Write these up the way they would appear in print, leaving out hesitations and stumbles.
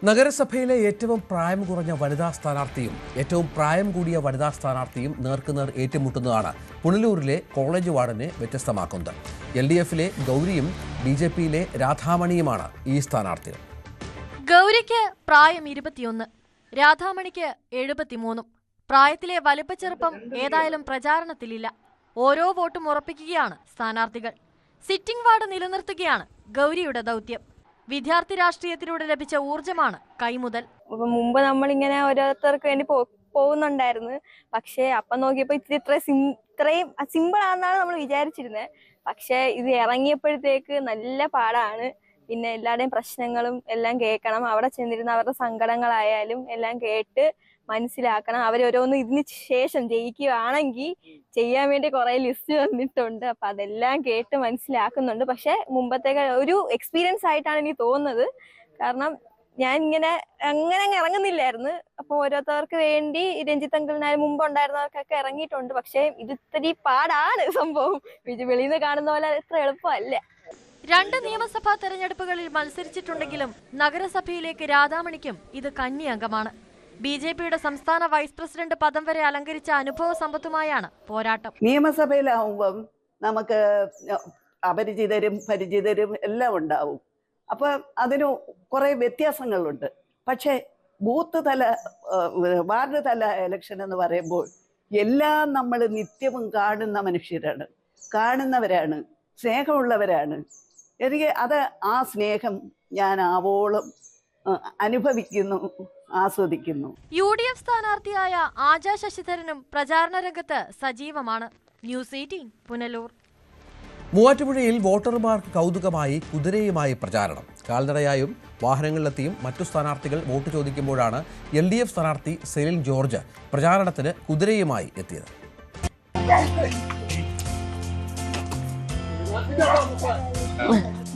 നഗരസഭയിലെ ഏറ്റവും പ്രായം കുറഞ്ഞ വനിതാ സ്ഥാനാർത്ഥിയും ഏറ്റവും പ്രായം കൂടിയ വനിതാ സ്ഥാനാർത്ഥിയും നേർക്കുനേർ ഏറ്റുമുട്ടുന്നതാണ് പുനലൂരിലെ കോളേജ് വാർഡിനെ വ്യത്യസ്തമാക്കുന്നത്. LDFിലെ ഗൗരിയും BJPയിലെ രാധാമണിയുമാണ് ഈ സ്ഥാനാർത്ഥികൾ. ഗൗരിക്ക് പ്രായം 21, രാധാമണിക്ക് 73. പ്രായത്തിലെ വലിപ്പച്ചെറുപ്പം ഏതായാലും പ്രചാരണത്തിലില്ല. ഓരോ വോട്ടും ഉറപ്പിക്കുകയാണ് സ്ഥാനാർത്ഥികൾ. സിറ്റിംഗ് വാർഡ് നിലനിർത്തുകയാണ് ഗൗരിയുടെ ദൗത്യം. വിദ്യാർത്ഥി രാഷ്ട്രീയത്തിലൂടെ ലഭിച്ച ഊർജമാണ് കൈമുതൽ. മുമ്പ് നമ്മളിങ്ങനെ ഓരോരുത്തർക്ക് വേണ്ടി പോകുന്നുണ്ടായിരുന്നു. പക്ഷെ അപ്പം നോക്കിയപ്പോ ഇത്രയും സിമ്പിൾ ആണെന്നാണ് നമ്മൾ വിചാരിച്ചിരുന്നത്. പക്ഷെ ഇത് ഇറങ്ങിയപ്പോഴത്തേക്ക് നല്ല പാടാണ്. പിന്നെ എല്ലാവരുടെയും പ്രശ്നങ്ങളും എല്ലാം കേൾക്കണം. അവിടെ ചെന്നിരുന്ന അവരുടെ സങ്കടങ്ങളായാലും എല്ലാം കേട്ട് മനസ്സിലാക്കണം. അവരോരോന്ന് ഇതിന് ശേഷം ജയിക്കുകയാണെങ്കിൽ ചെയ്യാൻ വേണ്ടി കുറെ ലിസ്റ്റ് തന്നിട്ടുണ്ട്. അപ്പൊ അതെല്ലാം കേട്ട് മനസ്സിലാക്കുന്നുണ്ട്. പക്ഷെ മുമ്പത്തേക്ക് ഒരു എക്സ്പീരിയൻസ് ആയിട്ടാണ് എനിക്ക് തോന്നുന്നത്. കാരണം ഞാൻ അങ്ങനെ ഇറങ്ങുന്നില്ലായിരുന്നു. അപ്പൊ ഓരോരുത്തർക്ക് വേണ്ടി രഞ്ജിത്ത് അങ്കിളിനായാലും മുമ്പ് ഉണ്ടായിരുന്നവർക്കൊക്കെ ഇറങ്ങിയിട്ടുണ്ട്. പക്ഷെ ഇത് ഇത്തിരി പാടാണ് സംഭവം. വെളിയിൽ നിന്ന് കാണുന്ന പോലെ ഇത്ര എളുപ്പമല്ല. 2 നിയമസഭാ തെരഞ്ഞെടുപ്പുകളിൽ മത്സരിച്ചിട്ടുണ്ടെങ്കിലും നഗരസഭയിലേക്ക് രാധാമണിക്കും ഇത് കന്നി അംഗമാണ്. BJPയുടെ സംസ്ഥാന വൈസ് പ്രസിഡന്റ് പദം വരെ അലങ്കരിച്ച അനുഭവ സമ്പത്തുമായാണ് പോരാട്ടം. നിയമസഭയിലാവുമ്പം നമുക്ക് അപരിചിതരും പരിചിതരും എല്ലാം ഉണ്ടാവും. അപ്പൊ അതിന് കുറെ വ്യത്യാസങ്ങളുണ്ട്. പക്ഷെ ബൂത്ത് തല വാർഡ് തല ഇലക്ഷൻ എന്ന് പറയുമ്പോൾ എല്ലാം നമ്മൾ നിത്യവും കാണുന്ന മനുഷ്യരാണ്, കാണുന്നവരാണ്, സ്നേഹമുള്ളവരാണ്. എനിക്ക് ആ സ്നേഹം ഞാൻ ആവോളം അനുഭവിക്കുന്നു, ആസ്വദിക്കുന്നു. UDF സ്ഥാനാർത്ഥിയായ ആജാ ശശിധരനും പ്രചാരണ രംഗത്ത് സജീവമാണ്. ന്യൂസ് 18 പുനലൂർ. മൂവാറ്റുപുഴയിൽ വോട്ടർമാർക്ക് കൗതുകമായി കുതിരയുമായി പ്രചാരണം. കാൽനടയായും വാഹനങ്ങളിലെത്തിയും മറ്റു സ്ഥാനാർത്ഥികൾ വോട്ട് ചോദിക്കുമ്പോഴാണ് LDF സ്ഥാനാർത്ഥി സെലിൻ ജോർജ് പ്രചാരണത്തിന് കുതിരയുമായി എത്തിയത്.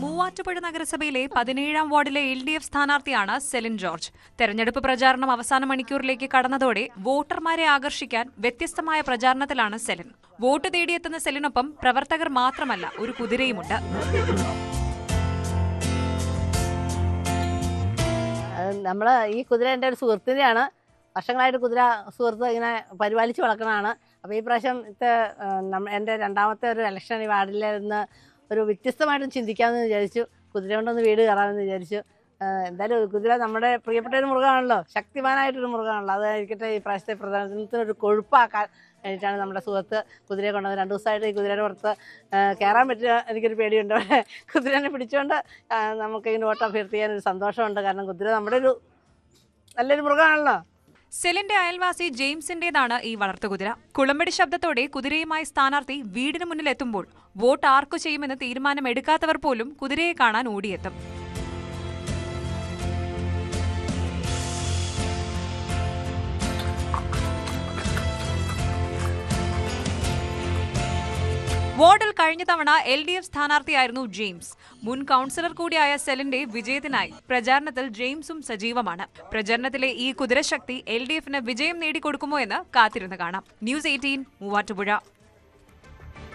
മൂവാറ്റുപുഴ നഗരസഭയിലെ 17ാം വാർഡിലെ LDF സ്ഥാനാർത്ഥിയാണ് സെലിൻ ജോർജ്. തെരഞ്ഞെടുപ്പ് പ്രചാരണം അവസാന മണിക്കൂറിലേക്ക് കടന്നതോടെ വോട്ടർമാരെ ആകർഷിക്കാൻ വ്യത്യസ്തമായ പ്രചാരണത്തിലാണ് സെലിൻ. വോട്ട് തേടിയെത്തുന്ന സെലിനൊപ്പം പ്രവർത്തകർ മാത്രമല്ല, ഒരു കുതിരയുമുണ്ട്. നമ്മള് ഈ കുതിര എൻ്റെ ഒരു സുഹൃത്തിൻ്റെയാണ്. വർഷങ്ങളായിട്ട് കുതിര സുഹൃത്ത് ഇങ്ങനെ പരിപാലിച്ച് വളർക്കണതാണ്. അപ്പോൾ ഈ പ്രാവശ്യം എൻ്റെ രണ്ടാമത്തെ ഒരു ഇലക്ഷൻ ഈ വാർഡിൽ നിന്ന് ഒരു വ്യത്യസ്തമായിട്ടും ചിന്തിക്കാമെന്ന് വിചാരിച്ചു. കുതിര കൊണ്ടൊന്ന് വീട് കയറാമെന്ന് വിചാരിച്ചു. എന്തായാലും കുതിര നമ്മുടെ പ്രിയപ്പെട്ട ഒരു മൃഗമാണല്ലോ, ശക്തിമാനായിട്ടൊരു മൃഗമാണല്ലോ. അതായിരിക്കട്ടെ ഈ പ്രാവശ്യത്തെ പ്രധാനത്തിനൊരു കൊഴുപ്പാക്കാൻ വേണ്ടിയിട്ടാണ് നമ്മുടെ സുഹൃത്ത് കുതിരയെ കൊണ്ടത്. 2 ദിവസമായിട്ട് ഈ കുതിരയുടെ പുറത്ത് കയറാൻ പറ്റുക എനിക്കൊരു പേടിയുണ്ട്. കുതിരനെ പിടിച്ചുകൊണ്ട് നമുക്കിങ്ങനെ വോട്ട് അഭ്യർത്ഥിക്കാനൊരു സന്തോഷമുണ്ട്. കാരണം കുതിര നമ്മുടെ ഒരു നല്ലൊരു മൃഗമാണല്ലോ. സെലിന്റെ അയൽവാസി ജെയിംസിന്റേതാണ് ഈ വളർത്തുകുതിര. കുളമ്പടി ശബ്ദത്തോടെ കുതിരയുമായി സ്ഥാനാർത്ഥി വീടിന് മുന്നിലെത്തുമ്പോൾ വോട്ട് ആർക്കു ചെയ്യുമെന്ന് തീരുമാനമെടുക്കാത്തവർ പോലും കുതിരയെ കാണാൻ ഓടിയെത്തും. വാർഡിൽ കഴിഞ്ഞ തവണ LDF സ്ഥാനാർത്ഥിയായിരുന്നു ജെയിംസ്. മുൻ കൗൺസിലർ കൂടിയായ സെലിന്റെ വിജയത്തിനായി പ്രചാരണത്തിൽ ജെയിംസും സജീവമാണ്. പ്രചരണത്തിലെ ഈ കുതിരശക്തി LDFന് വിജയം നേടിക്കൊടുക്കുമോ എന്ന് കാത്തിരുന്ന് കാണാം. ന്യൂസ് 18 മൂവാറ്റുപുഴ.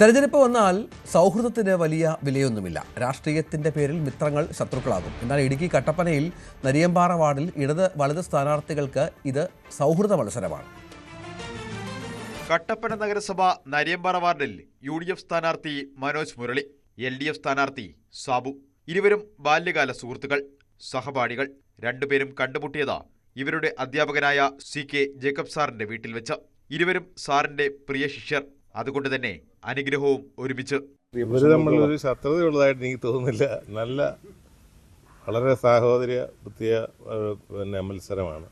തെരഞ്ഞെടുപ്പ് വന്നാൽ സൗഹൃദത്തിന് വലിയ വിലയൊന്നുമില്ല. രാഷ്ട്രീയത്തിന്റെ പേരിൽ മിത്രങ്ങൾ ശത്രുക്കളാകും. എന്നാൽ ഇടുക്കി കട്ടപ്പനയിൽ നരിയമ്പാറ വാർഡിൽ ഇടത് വലത് സ്ഥാനാർത്ഥികൾക്ക് ഇത് സൗഹൃദ മത്സരമാണ്. കട്ടപ്പന നഗരസഭ നരിയമ്പാറ വാർഡിൽ UDF സ്ഥാനാർത്ഥി മനോജ് മുരളി, LDF സ്ഥാനാർത്ഥി സാബു. ഇരുവരും ബാല്യകാല സുഹൃത്തുക്കൾ, സഹപാഠികൾ. രണ്ടുപേരും കണ്ടുമുട്ടിയത് ഇവരുടെ അധ്യാപകനായ CK ജേക്കബ് സാറിന്റെ വീട്ടിൽ വെച്ച്. ഇരുവരും സാറിന്റെ പ്രിയ ശിഷ്യർ. അതുകൊണ്ട് തന്നെ അനുഗ്രഹവും ഒരുമിച്ച്. ഇവര് തമ്മിലൊരു ശത്രുതയുള്ളതായിട്ട് എനിക്ക് തോന്നുന്നില്ല. നല്ല വളരെ സാഹോദര്യ ബുദ്ധിയ മത്സരമാണ്.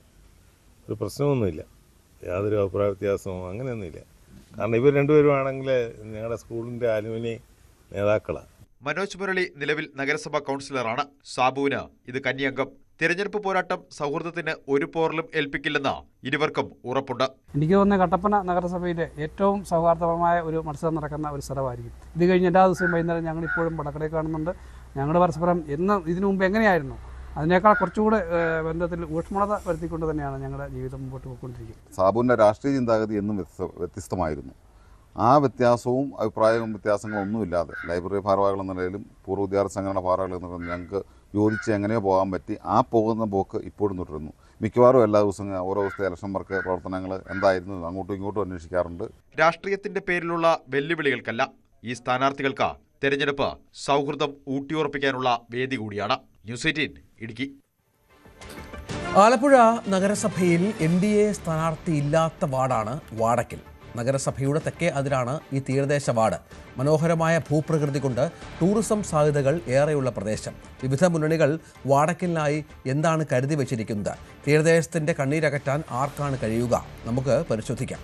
ഒരു പ്രശ്നമൊന്നുമില്ല, യാതൊരു അഭിപ്രായ വ്യത്യാസമോ അങ്ങനെയൊന്നുമില്ല. കാരണം ഇവർ രണ്ടുപേരും ആണെങ്കിൽ ഞങ്ങളുടെ സ്കൂളിന്റെ അലുമിനി നേതാക്കളാണ്. മനോജ് മുരളി നിലവിൽ നഗരസഭാ കൗൺസിലറാണ്. സാബുവിന് ഇത് കന്നിയംഗം. തിരഞ്ഞെടുപ്പ് പോരാട്ടം സൗഹൃദത്തിന് ഒരു പോറലും ഏൽപ്പിക്കില്ലെന്ന് ഇരുവർക്കും ഉറപ്പുണ്ട്. എനിക്ക് തോന്നുന്നത് കട്ടപ്പന നഗരസഭയിലെ ഏറ്റവും സൗഹാർദ്ദപരമായ ഒരു മത്സരം നടക്കുന്ന ഒരു സ്ഥലമായിരിക്കും. ഇത് കഴിഞ്ഞ് എല്ലാ ദിവസവും വൈകുന്നേരം ഞങ്ങൾ ഇപ്പോഴും പടക്കടയിൽ കാണുന്നുണ്ട്. ഞങ്ങൾ പരസ്പരം ഇതിനു മുമ്പ് എങ്ങനെയായിരുന്നു അതിനേക്കാൾ കുറച്ചുകൂടെ ബന്ധത്തിൽ ഊഷ്മളത വരുത്തിക്കൊണ്ട് തന്നെയാണ് ഞങ്ങളുടെ ജീവിതം മുമ്പോട്ട് പോയിക്കൊണ്ടിരിക്കുന്നത്. സാബുവിൻ്റെ രാഷ്ട്രീയ ചിന്താഗതി എന്നും വ്യത്യസ്തമായിരുന്നു. ആ വ്യത്യാസവും അഭിപ്രായ വ്യത്യാസങ്ങളും ഒന്നുമില്ലാതെ ലൈബ്രറി ഭാരവാഹികൾ എന്ന നിലയിലും പൂർവ്വ വിദ്യാർത്ഥി സംഘടന ഭാരവാഹികൾ എന്ന നിലയിലും ഞങ്ങൾക്ക് യോജിച്ച് എങ്ങനെയോ പോകാൻ പറ്റി. ആ പോകുന്ന പോക്ക് ഇപ്പോഴും തുടരുന്നു. മിക്കവാറും എല്ലാ ദിവസവും ഓരോ ദിവസത്തെ ഇലക്ഷൻ വർക്ക് പ്രവർത്തനങ്ങൾ എന്തായിരുന്നു അങ്ങോട്ടും ഇങ്ങോട്ടും അന്വേഷിക്കാറുണ്ട്. രാഷ്ട്രീയത്തിന്റെ പേരിലുള്ള വെല്ലുവിളികൾക്കല്ല, ഈ സ്ഥാനാർത്ഥികൾക്ക് തെരഞ്ഞെടുപ്പ് സൗഹൃദം ഊട്ടിയുറപ്പിക്കാനുള്ള വേദി കൂടിയാണ്. ന്യൂസ് 18 ഇടുക്കി. ആലപ്പുഴ നഗരസഭയിൽ NDA സ്ഥാനാർത്ഥി ഇല്ലാത്ത വാർഡാണ് വാടക്കൽ. നഗരസഭയുടെ തെക്കേ അതിരാണ് ഈ തീരദേശ വാർഡ്. മനോഹരമായ ഭൂപ്രകൃതി കൊണ്ട് ടൂറിസം സാധ്യതകൾ ഏറെയുള്ള പ്രദേശം. വിവിധ മുന്നണികൾ വാടക്കലിനായി എന്താണ് കരുതി വച്ചിരിക്കുന്നത്? തീരദേശത്തിന്റെ കണ്ണീരകറ്റാൻ ആർക്കാണ് കഴിയുക? നമുക്ക് പരിശോധിക്കാം.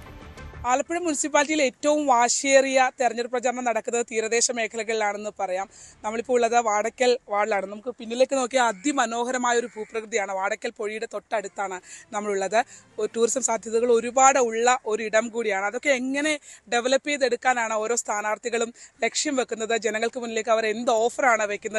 ആലപ്പുഴ മുനിസിപ്പാലിറ്റിയിൽ ഏറ്റവും വാശിയേറിയ തെരഞ്ഞെടുപ്പ് പ്രചാരണം നടക്കുന്നത് തീരദേശ മേഖലകളിലാണെന്ന് പറയാം. നമ്മളിപ്പോൾ ഉള്ളത് വാടക്കൽ വാർഡിലാണ്. നമുക്ക് പിന്നിലേക്ക് നോക്കിയാൽ അതിമനോഹരമായ ഒരു ഭൂപ്രകൃതിയാണ്. വാടക്കൽ പൊഴിയുടെ തൊട്ടടുത്താണ് നമ്മളുള്ളത്. ടൂറിസം സാധ്യതകൾ ഒരുപാട് ഉള്ള ഒരു ഇടം കൂടിയാണ്. അതൊക്കെ എങ്ങനെ ഡെവലപ്പ് ചെയ്തെടുക്കാനാണ് ഓരോ സ്ഥാനാർത്ഥികളും ലക്ഷ്യം വെക്കുന്നത്? ജനങ്ങൾക്ക് മുന്നിലേക്ക് അവർ എന്ത് ഓഫറാണ് വെക്കുന്നത്?